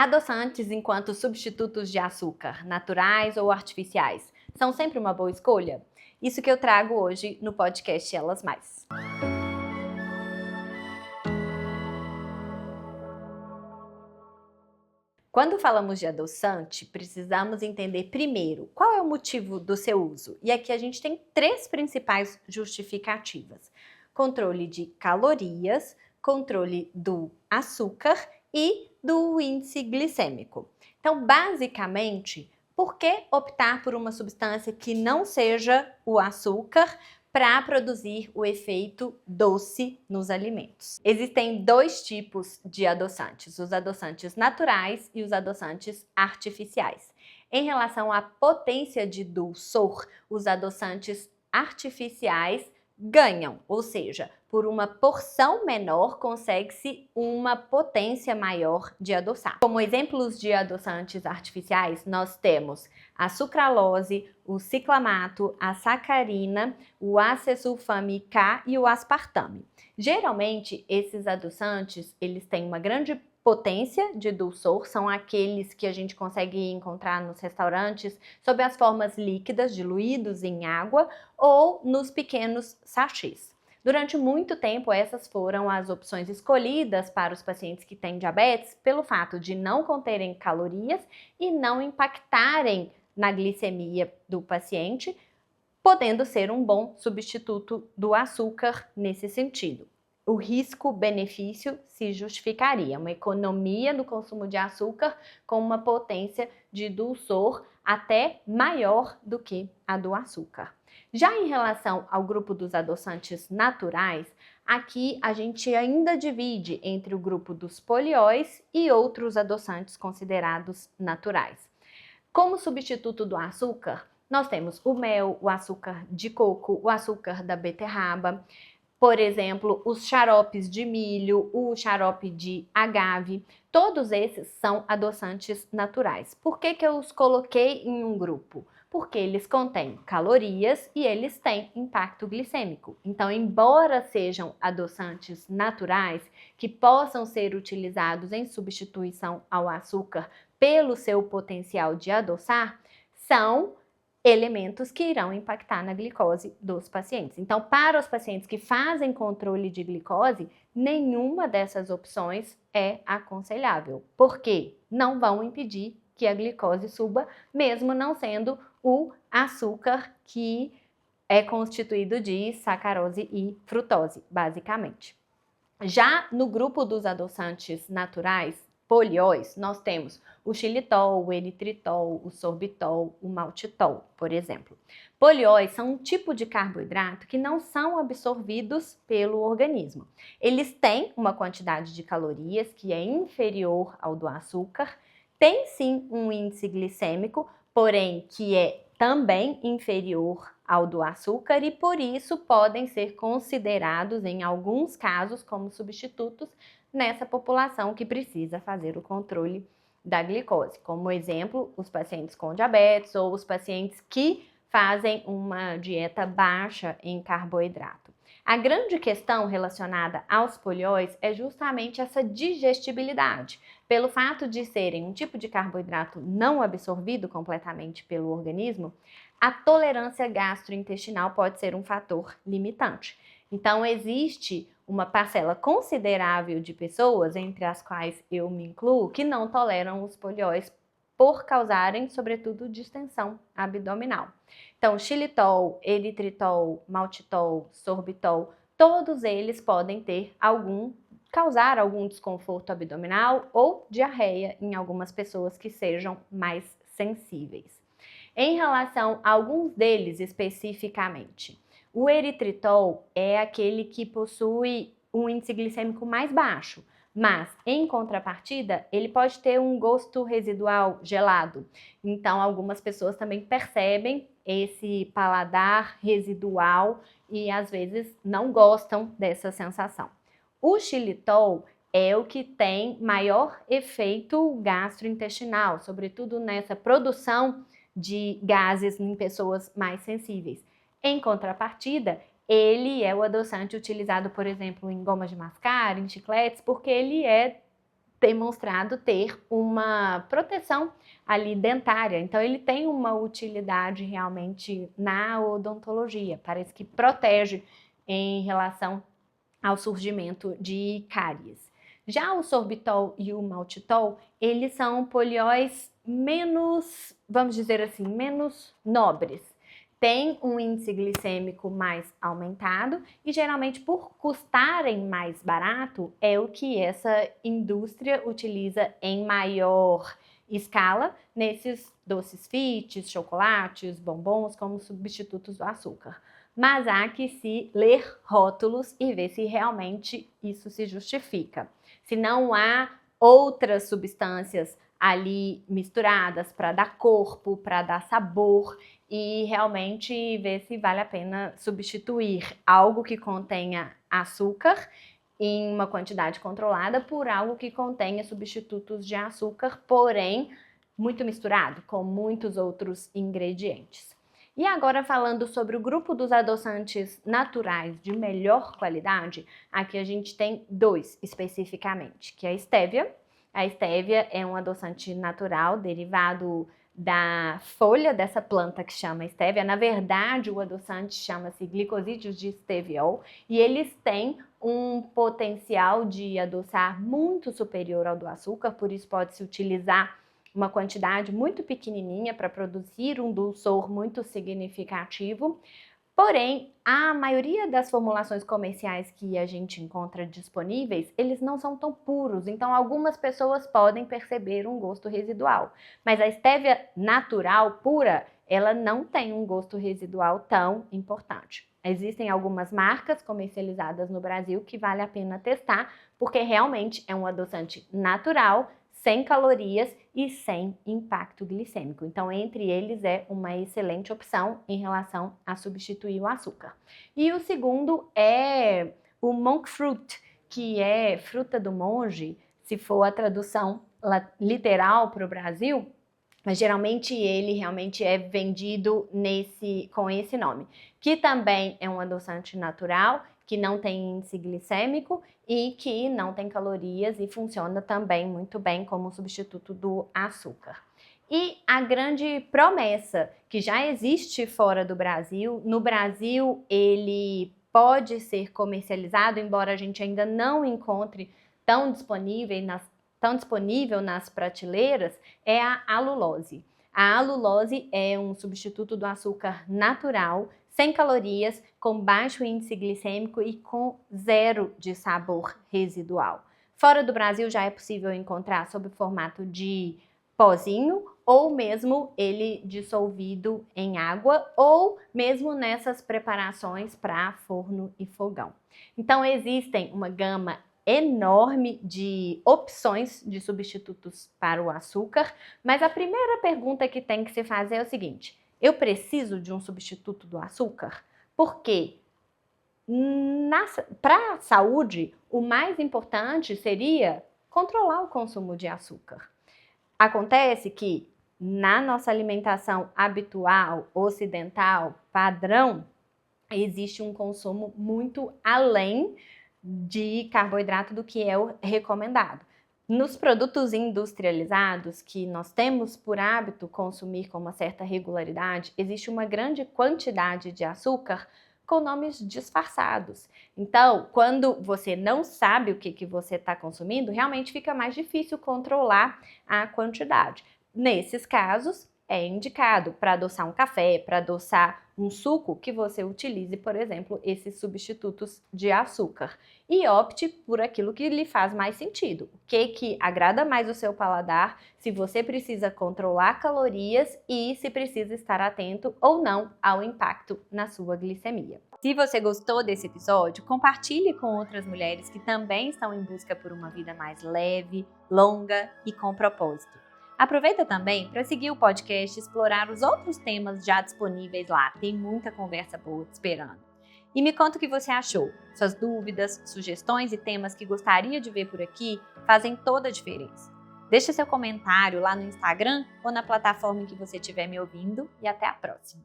Adoçantes enquanto substitutos de açúcar, naturais ou artificiais, são sempre uma boa escolha? Isso que eu trago hoje no podcast Elas Mais. Quando falamos de adoçante, precisamos entender primeiro qual é o motivo do seu uso. E aqui a gente tem três principais justificativas: controle de calorias, controle do açúcar e do índice glicêmico. Então, basicamente, por que optar por uma substância que não seja o açúcar para produzir o efeito doce nos alimentos? Existem dois tipos de adoçantes: os adoçantes naturais e os adoçantes artificiais. Em relação à potência de dulçor, os adoçantes artificiais ganham, ou seja, por uma porção menor consegue-se uma potência maior de adoçar. Como exemplos de adoçantes artificiais, nós temos a sucralose, o ciclamato, a sacarina, o acesulfame K e o aspartame. Geralmente, esses adoçantes, eles têm uma grande potência de dulçor, são aqueles que a gente consegue encontrar nos restaurantes sob as formas líquidas, diluídos em água ou nos pequenos sachês. Durante muito tempo, essas foram as opções escolhidas para os pacientes que têm diabetes pelo fato de não conterem calorias e não impactarem na glicemia do paciente, podendo ser um bom substituto do açúcar nesse sentido. O risco-benefício se justificaria, uma economia no consumo de açúcar com uma potência de dulçor até maior do que a do açúcar. Já em relação ao grupo dos adoçantes naturais, aqui a gente ainda divide entre o grupo dos polióis e outros adoçantes considerados naturais. Como substituto do açúcar, nós temos o mel, o açúcar de coco, o açúcar da beterraba, por exemplo, os xaropes de milho, o xarope de agave, todos esses são adoçantes naturais. Por que eu os coloquei em um grupo? Porque eles contêm calorias e eles têm impacto glicêmico. Então, embora sejam adoçantes naturais que possam ser utilizados em substituição ao açúcar pelo seu potencial de adoçar, são elementos que irão impactar na glicose dos pacientes. Então, para os pacientes que fazem controle de glicose, nenhuma dessas opções é aconselhável, porque não vão impedir que a glicose suba, mesmo não sendo o açúcar que é constituído de sacarose e frutose, basicamente. Já no grupo dos adoçantes naturais, polióis, nós temos o xilitol, o eritritol, o sorbitol, o maltitol, por exemplo. Polióis são um tipo de carboidrato que não são absorvidos pelo organismo. Eles têm uma quantidade de calorias que é inferior ao do açúcar, tem sim um índice glicêmico, porém que é também inferior ao do açúcar e por isso podem ser considerados em alguns casos como substitutos nessa população que precisa fazer o controle da glicose. Como exemplo, os pacientes com diabetes ou os pacientes que fazem uma dieta baixa em carboidrato. A grande questão relacionada aos polióis é justamente essa digestibilidade. Pelo fato de serem um tipo de carboidrato não absorvido completamente pelo organismo, a tolerância gastrointestinal pode ser um fator limitante. Então, existe uma parcela considerável de pessoas, entre as quais eu me incluo, que não toleram os polióis por causarem, sobretudo, distensão abdominal. Então, xilitol, eritritol, maltitol, sorbitol, todos eles podem causar algum desconforto abdominal ou diarreia em algumas pessoas que sejam mais sensíveis. Em relação a alguns deles especificamente, o eritritol é aquele que possui um índice glicêmico mais baixo, mas, em contrapartida, ele pode ter um gosto residual gelado. Então, algumas pessoas também percebem esse paladar residual e, às vezes, não gostam dessa sensação. O xilitol é o que tem maior efeito gastrointestinal, sobretudo nessa produção de gases em pessoas mais sensíveis. Em contrapartida, ele é o adoçante utilizado, por exemplo, em gomas de mascar, em chicletes, porque ele é demonstrado ter uma proteção ali dentária. Então, ele tem uma utilidade realmente na odontologia. Parece que protege em relação ao surgimento de cáries. Já o sorbitol e o maltitol, eles são polióis menos, vamos dizer assim, menos nobres. Tem um índice glicêmico mais aumentado e geralmente por custarem mais barato é o que essa indústria utiliza em maior escala nesses doces fits, chocolates, bombons como substitutos do açúcar. Mas há que se ler rótulos e ver se realmente isso se justifica. Se não há outras substâncias ali misturadas para dar corpo, para dar sabor e realmente ver se vale a pena substituir algo que contenha açúcar em uma quantidade controlada por algo que contenha substitutos de açúcar, porém muito misturado com muitos outros ingredientes. E agora falando sobre o grupo dos adoçantes naturais de melhor qualidade, aqui a gente tem 2 especificamente, que é a estévia. A estévia é um adoçante natural derivado da folha dessa planta que chama estévia. Na verdade, o adoçante chama-se glicosídeos de esteviol e eles têm um potencial de adoçar muito superior ao do açúcar, por isso pode-se utilizar uma quantidade muito pequenininha para produzir um dulçor muito significativo. Porém, a maioria das formulações comerciais que a gente encontra disponíveis, eles não são tão puros, então algumas pessoas podem perceber um gosto residual. Mas a estévia natural, pura, ela não tem um gosto residual tão importante. Existem algumas marcas comercializadas no Brasil que vale a pena testar, porque realmente é um adoçante natural, sem calorias e sem impacto glicêmico. Então, entre eles é uma excelente opção em relação a substituir o açúcar. E o segundo é o monk fruit, que é fruta do monge, se for a tradução literal para o Brasil, mas geralmente ele realmente é vendido com esse nome, que também é um adoçante natural, que não tem índice glicêmico e que não tem calorias e funciona também muito bem como substituto do açúcar. E a grande promessa que já existe fora do Brasil, no Brasil ele pode ser comercializado, embora a gente ainda não encontre tão disponível nas prateleiras, é a alulose. A alulose é um substituto do açúcar natural, sem calorias, com baixo índice glicêmico e com 0 de sabor residual. Fora do Brasil já é possível encontrar sob formato de pozinho ou mesmo ele dissolvido em água ou mesmo nessas preparações para forno e fogão. Então existem uma gama enorme de opções de substitutos para o açúcar, mas a primeira pergunta que tem que se fazer é o seguinte: eu preciso de um substituto do açúcar? Porque para a saúde, o mais importante seria controlar o consumo de açúcar. Acontece que na nossa alimentação habitual, ocidental, padrão, existe um consumo muito além de carboidrato do que é o recomendado. Nos produtos industrializados que nós temos por hábito consumir com uma certa regularidade, existe uma grande quantidade de açúcar com nomes disfarçados. Então, quando você não sabe o que você está consumindo, realmente fica mais difícil controlar a quantidade. Nesses casos, é indicado para adoçar um café, para adoçar um suco, que você utilize, por exemplo, esses substitutos de açúcar. E opte por aquilo que lhe faz mais sentido. O que agrada mais o seu paladar, se você precisa controlar calorias e se precisa estar atento ou não ao impacto na sua glicemia. Se você gostou desse episódio, compartilhe com outras mulheres que também estão em busca por uma vida mais leve, longa e com propósito. Aproveita também para seguir o podcast e explorar os outros temas já disponíveis lá. Tem muita conversa boa te esperando. E me conta o que você achou. Suas dúvidas, sugestões e temas que gostaria de ver por aqui fazem toda a diferença. Deixe seu comentário lá no Instagram ou na plataforma em que você estiver me ouvindo e até a próxima.